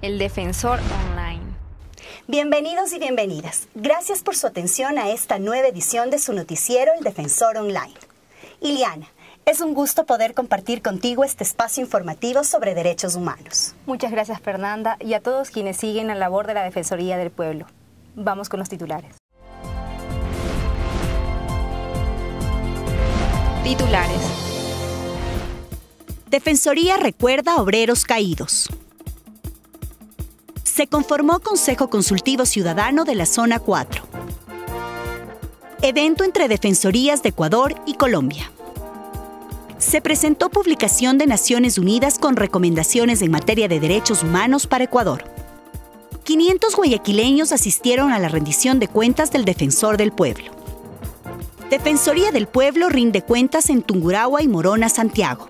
El Defensor Online. Bienvenidos y bienvenidas. Gracias por su atención a esta nueva edición de su noticiero El Defensor Online. Iliana, es un gusto poder compartir contigo este espacio informativo sobre derechos humanos. Muchas gracias, Fernanda, y a todos quienes siguen la labor de la Defensoría del Pueblo. Vamos con los titulares. Titulares. Defensoría recuerda a obreros caídos. Se conformó Consejo Consultivo Ciudadano de la Zona 4. Evento entre Defensorías de Ecuador y Colombia. Se presentó publicación de Naciones Unidas con recomendaciones en materia de derechos humanos para Ecuador. 500 guayaquileños asistieron a la rendición de cuentas del Defensor del Pueblo. Defensoría del Pueblo rinde cuentas en Tungurahua y Morona, Santiago.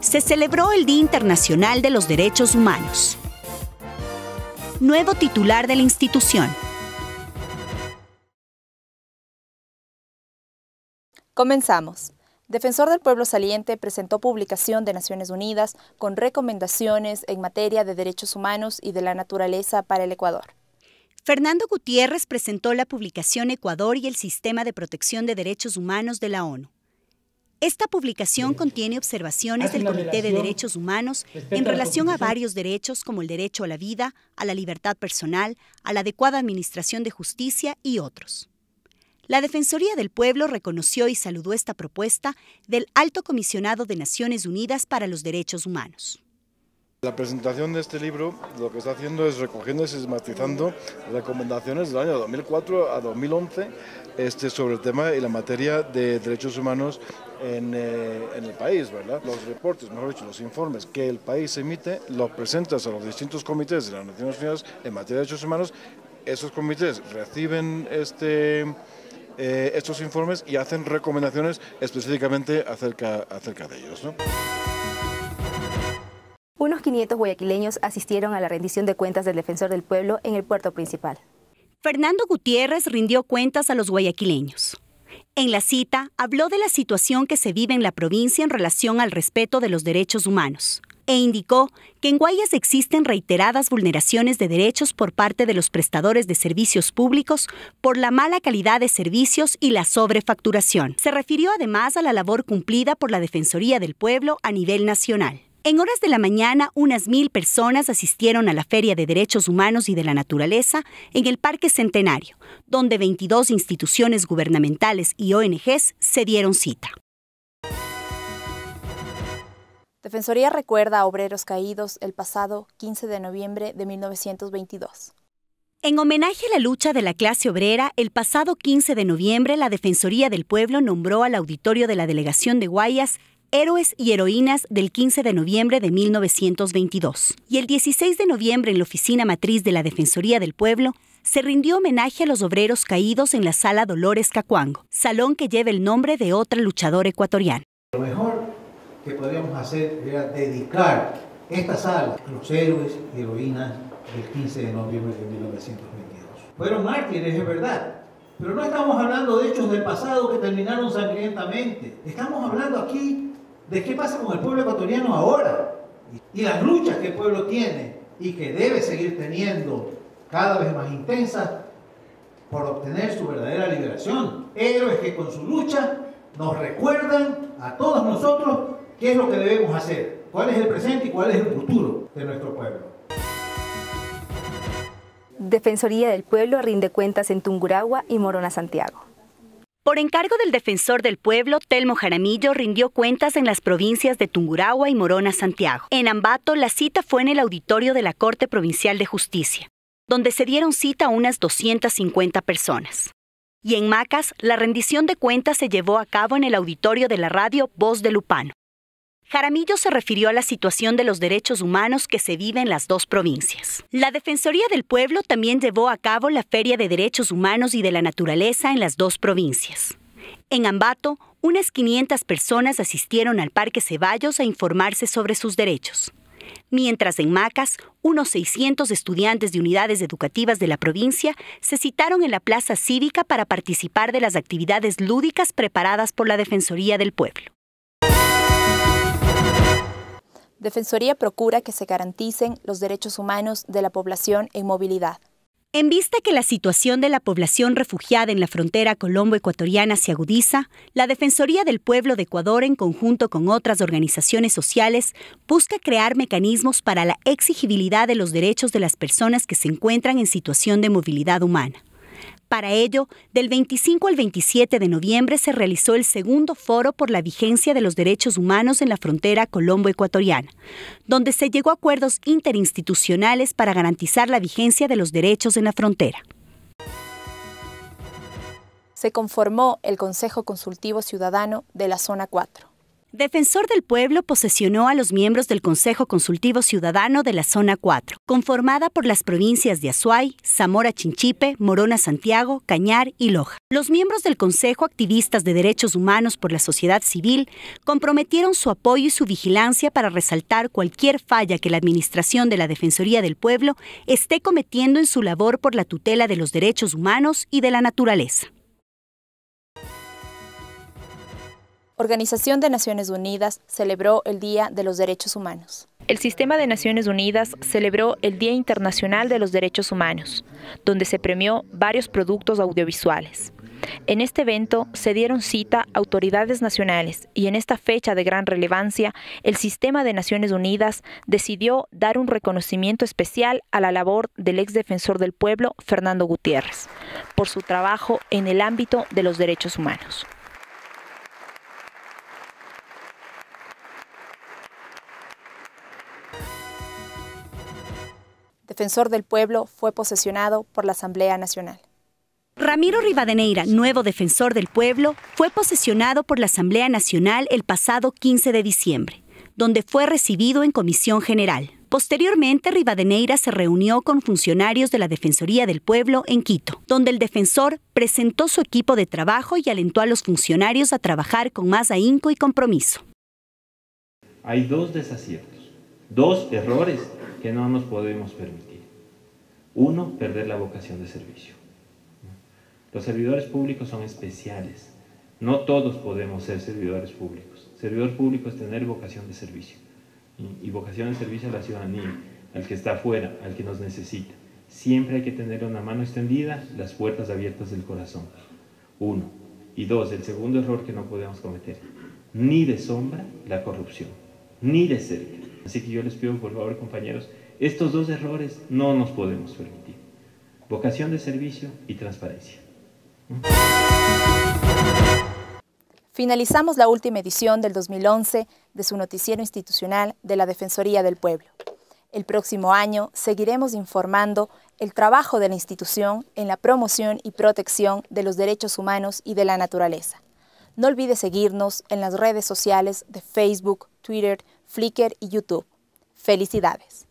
Se celebró el Día Internacional de los Derechos Humanos. Nuevo titular de la institución. Comenzamos. Defensor del Pueblo saliente presentó publicación de Naciones Unidas con recomendaciones en materia de derechos humanos y de la naturaleza para el Ecuador. Fernando Gutiérrez presentó la publicación Ecuador y el Sistema de Protección de Derechos Humanos de la ONU. Esta publicación contiene observaciones del Comité de Derechos Humanos en relación a varios derechos como el derecho a la vida, a la libertad personal, a la adecuada administración de justicia y otros. La Defensoría del Pueblo reconoció y saludó esta propuesta del Alto Comisionado de Naciones Unidas para los Derechos Humanos. La presentación de este libro lo que está haciendo es recogiendo y sistematizando recomendaciones del año 2004 a 2011 sobre el tema y la materia de derechos humanos en el país, ¿verdad? Los reportes, mejor dicho, los informes que el país emite, los presentas a los distintos comités de las Naciones Unidas en materia de derechos humanos. Esos comités reciben estos informes y hacen recomendaciones específicamente acerca de ellos, ¿no? Unos 500 guayaquileños asistieron a la rendición de cuentas del Defensor del Pueblo en el puerto principal. Fernando Gutiérrez rindió cuentas a los guayaquileños. En la cita, habló de la situación que se vive en la provincia en relación al respeto de los derechos humanos e indicó que en Guayas existen reiteradas vulneraciones de derechos por parte de los prestadores de servicios públicos por la mala calidad de servicios y la sobrefacturación. Se refirió además a la labor cumplida por la Defensoría del Pueblo a nivel nacional. En horas de la mañana, unas 1000 personas asistieron a la Feria de Derechos Humanos y de la Naturaleza en el Parque Centenario, donde 22 instituciones gubernamentales y ONGs se dieron cita. Defensoría recuerda a obreros caídos el pasado 15 de noviembre de 1922. En homenaje a la lucha de la clase obrera, el pasado 15 de noviembre la Defensoría del Pueblo nombró al auditorio de la Delegación de Guayas Héroes y Heroínas del 15 de noviembre de 1922. Y el 16 de noviembre en la oficina matriz de la Defensoría del Pueblo se rindió homenaje a los obreros caídos en la Sala Dolores Cacuango, salón que lleva el nombre de otra luchadora ecuatoriana. Lo mejor que podríamos hacer era dedicar esta sala a los héroes y heroínas del 15 de noviembre de 1922. Fueron mártires, es verdad. Pero no estamos hablando de hechos del pasado que terminaron sangrientamente. Estamos hablando aquí de qué pasa con el pueblo ecuatoriano ahora y las luchas que el pueblo tiene y que debe seguir teniendo cada vez más intensas por obtener su verdadera liberación. Héroes que con su lucha nos recuerdan a todos nosotros qué es lo que debemos hacer, cuál es el presente y cuál es el futuro de nuestro pueblo. Defensoría del Pueblo rinde cuentas en Tungurahua y Morona, Santiago. Por encargo del Defensor del Pueblo, Telmo Jaramillo rindió cuentas en las provincias de Tungurahua y Morona, Santiago. En Ambato, la cita fue en el auditorio de la Corte Provincial de Justicia, donde se dieron cita a unas 250 personas. Y en Macas, la rendición de cuentas se llevó a cabo en el auditorio de la radio Voz de Lupano. Jaramillo se refirió a la situación de los derechos humanos que se vive en las dos provincias. La Defensoría del Pueblo también llevó a cabo la Feria de Derechos Humanos y de la Naturaleza en las dos provincias. En Ambato, unas 500 personas asistieron al Parque Ceballos a informarse sobre sus derechos. Mientras en Macas, unos 600 estudiantes de unidades educativas de la provincia se citaron en la plaza cívica para participar de las actividades lúdicas preparadas por la Defensoría del Pueblo. Defensoría procura que se garanticen los derechos humanos de la población en movilidad. En vista que la situación de la población refugiada en la frontera colombo-ecuatoriana se agudiza, la Defensoría del Pueblo de Ecuador, en conjunto con otras organizaciones sociales, busca crear mecanismos para la exigibilidad de los derechos de las personas que se encuentran en situación de movilidad humana. Para ello, del 25 al 27 de noviembre se realizó el segundo foro por la vigencia de los derechos humanos en la frontera colombo-ecuatoriana, donde se llegó a acuerdos interinstitucionales para garantizar la vigencia de los derechos en la frontera. Se conformó el Consejo Consultivo Ciudadano de la Zona 4. Defensor del Pueblo posesionó a los miembros del Consejo Consultivo Ciudadano de la Zona 4, conformada por las provincias de Azuay, Zamora Chinchipe, Morona Santiago, Cañar y Loja. Los miembros del Consejo, activistas de derechos humanos por la sociedad civil, comprometieron su apoyo y su vigilancia para resaltar cualquier falla que la administración de la Defensoría del Pueblo esté cometiendo en su labor por la tutela de los derechos humanos y de la naturaleza. Organización de Naciones Unidas celebró el Día de los Derechos Humanos. El Sistema de Naciones Unidas celebró el Día Internacional de los Derechos Humanos, donde se premió varios productos audiovisuales. En este evento se dieron cita autoridades nacionales y en esta fecha de gran relevancia, el Sistema de Naciones Unidas decidió dar un reconocimiento especial a la labor del ex defensor del pueblo, Fernando Gutiérrez, por su trabajo en el ámbito de los derechos humanos. Defensor del Pueblo fue posesionado por la Asamblea Nacional. Ramiro Rivadeneira, nuevo defensor del pueblo, fue posesionado por la Asamblea Nacional el pasado 15 de diciembre, donde fue recibido en Comisión General. Posteriormente, Rivadeneira se reunió con funcionarios de la Defensoría del Pueblo en Quito, donde el defensor presentó su equipo de trabajo y alentó a los funcionarios a trabajar con más ahínco y compromiso. Hay dos desaciertos, dos errores que no nos podemos permitir. Uno, perder la vocación de servicio. Los servidores públicos son especiales. No todos podemos ser servidores públicos. Servidor público es tener vocación de servicio. Y vocación de servicio a la ciudadanía, al que está afuera, al que nos necesita. Siempre hay que tener una mano extendida, las puertas abiertas del corazón. Uno. Y dos, el segundo error que no podemos cometer. Ni de sombra la corrupción, ni de cerca. Así que yo les pido, por favor, compañeros, estos dos errores no nos podemos permitir. Vocación de servicio y transparencia. Finalizamos la última edición del 2011 de su noticiero institucional de la Defensoría del Pueblo. El próximo año seguiremos informando el trabajo de la institución en la promoción y protección de los derechos humanos y de la naturaleza. No olvide seguirnos en las redes sociales de Facebook, Twitter, Flickr y YouTube. ¡Felicidades!